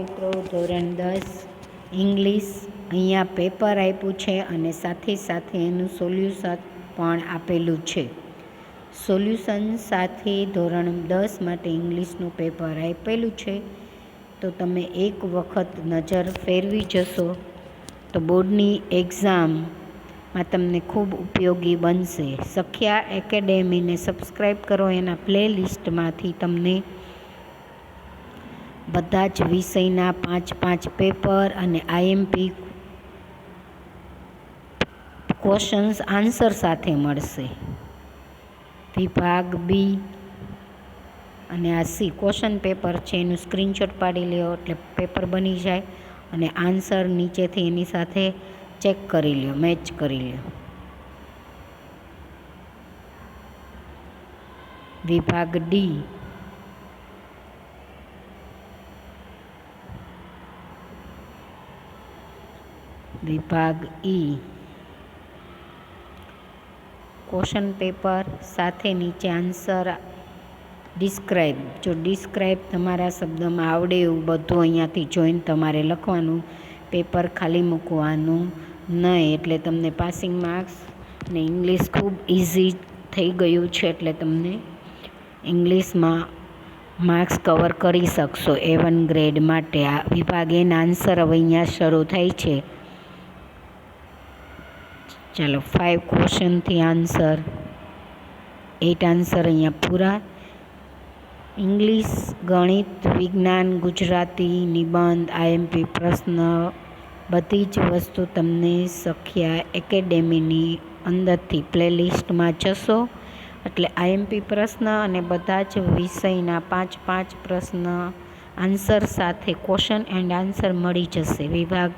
મિત્રો, ધોરણ 10 ઇંગ્લિશ અહીંયા પેપર આપ્યું છે અને સાથે સાથે એનું સોલ્યુશન પણ આપેલું છે. સોલ્યુશન સાથે ધોરણ 10 માટે ઇંગ્લિશનું પેપર આપેલું છે, તો તમે એક વખત નજર ફેરવી જશો તો બોર્ડની એક્ઝામમાં તમને ખૂબ ઉપયોગી બનશે. સખ્યા એકેડેમીને સબસ્ક્રાઈબ કરો. એના પ્લેલિસ્ટમાંથી તમને બધા જ વિષયના 5-5 પેપર અને આઈએમપી ક્વેશ્ચન્સ આન્સર સાથે મળશે. વિભાગ બી અને આ સી ક્વેશ્ચન પેપર છે, એનું સ્ક્રીનશોટ પાડી લ્યો એટલે પેપર બની જાય અને આન્સર નીચેથી એની સાથે ચેક કરી લ્યો, મેચ કરી લ્યો. વિભાગ ડી વિભાગ ઈ ક્વેશ્ચન પેપર સાથે નીચે આન્સર ડિસ્ક્રાઈબ. જો ડિસ્ક્રાઈબ તમારા શબ્દમાં આવડે એવું બધું અહીંયાથી જોઈને તમારે લખવાનું, પેપર ખાલી મૂકવાનું નહીં. એટલે તમને પાસિંગ માર્ક્સ અને ઇંગ્લિશ ખૂબ ઇઝી થઈ ગયું છે, એટલે તમને ઇંગ્લિશમાં માર્ક્સ કવર કરી શકશો A1 ગ્રેડ માટે. આ વિભાગ એના આન્સર હવે અહીંયા શરૂ થાય છે. ચાલો 5 ક્વેશ્ચનથી આન્સર, 8 આન્સર અહીંયા પૂરા. ઇંગ્લિશ, ગણિત, વિજ્ઞાન, ગુજરાતી, નિબંધ, આઈએમપી પ્રશ્ન, બધી જ વસ્તુ તમને સખ્યા એકેડેમીની અંદરથી પ્લેલિસ્ટમાં જશો એટલે આઈએમપી પ્રશ્ન અને બધા જ વિષયના 5-5 પ્રશ્ન આન્સર સાથે ક્વેશ્ચન એન્ડ આન્સર મળી જશે. વિભાગ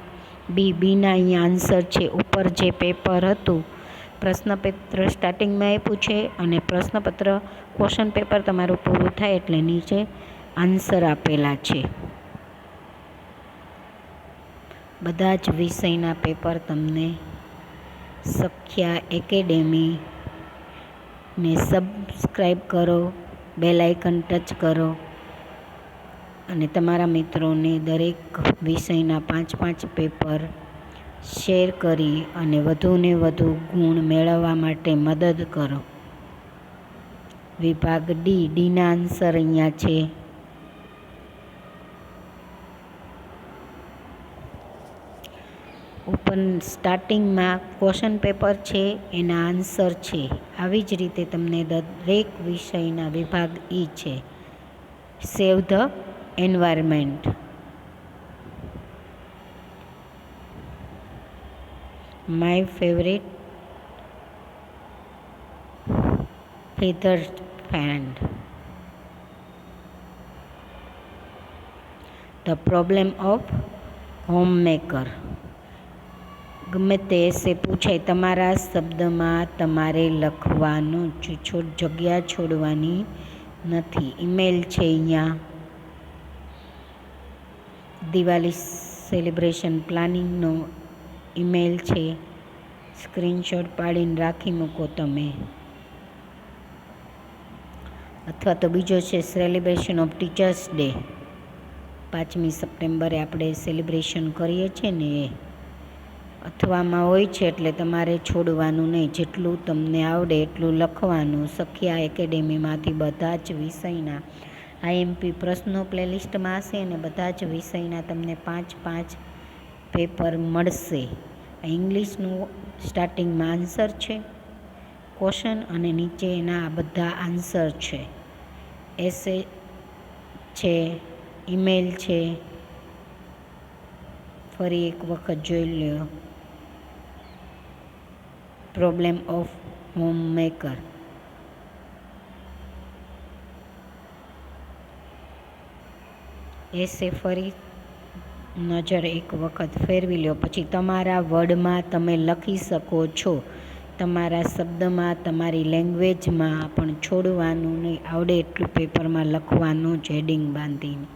બીના અહીંયા આન્સર છે. ઉપર જે પેપર હતું, પ્રશ્નપત્ર સ્ટાર્ટિંગમાં આપ્યું છે અને પ્રશ્નપત્ર ક્વેશ્ચન પેપર તમારું પૂરું થાય એટલે નીચે આન્સર આપેલા છે. બધા જ વિષયના પેપર તમને સખ્યા એકેડેમીને સબસ્ક્રાઈબ કરો, બેલ આઇકન ટચ કરો અને તમારા મિત્રોને દરેક વિષયના 5-5 પેપર શેર કરી અને વધુને વધુ ગુણ મેળવવા માટે મદદ કરો. વિભાગ ડીના આન્સર અહીંયા છે. ઉપર સ્ટાર્ટિંગમાં ક્વેશ્ચન પેપર છે, એના આન્સર છે. આવી જ રીતે તમને દરેક વિષયના વિભાગ ઈ છે. Save the environment, my favourite feather friend, the problem of homemaker. ગમે તે એસે પૂછાય, તમારા શબ્દમાં તમારે લખવાનું, જગ્યા છોડવાની નથી. ઈમેલ છે અહીંયા, દિવાળી સેલિબ્રેશન પ્લાનિંગનો ઈમેલ છે. સ્ક્રીનશોટ પાડીને રાખી મૂકો તમે. અથવા તો બીજો છે સેલિબ્રેશન ઓફ ટીચર્સ ડે, 5મી સપ્ટેમ્બરે આપણે સેલિબ્રેશન કરીએ છીએ ને એ અથવામાં હોય છે, એટલે તમારે છોડવાનું નહીં. જેટલું તમને આવડે એટલું લખવાનું. સખ્યા એકેડેમીમાંથી બધા જ વિષયના આઈએમપી પ્રશ્નો પ્લેલિસ્ટમાં હશે અને બધા જ વિષયના તમને 5-5 પેપર મળશે. ઇંગ્લિશનું સ્ટાર્ટિંગમાં આન્સર છે, ક્વેશ્ચન અને નીચેના બધા આન્સર છે. એસે છે, ઈમેલ છે. ફરી એક વખત જોઈ લો. Problem of homemaker. એસે ફરી નજર એક વખત ફેરવી લો. પછી તમારા વર્ડમાં તમે લખી શકો છો. તમારા શબ્દમાં, તમારી લેંગ્વેજમાં પણ છોડવાનું નહીં. આવડે એટલું પેપરમાં લખવાનું જ હેડિંગ બાંધીને.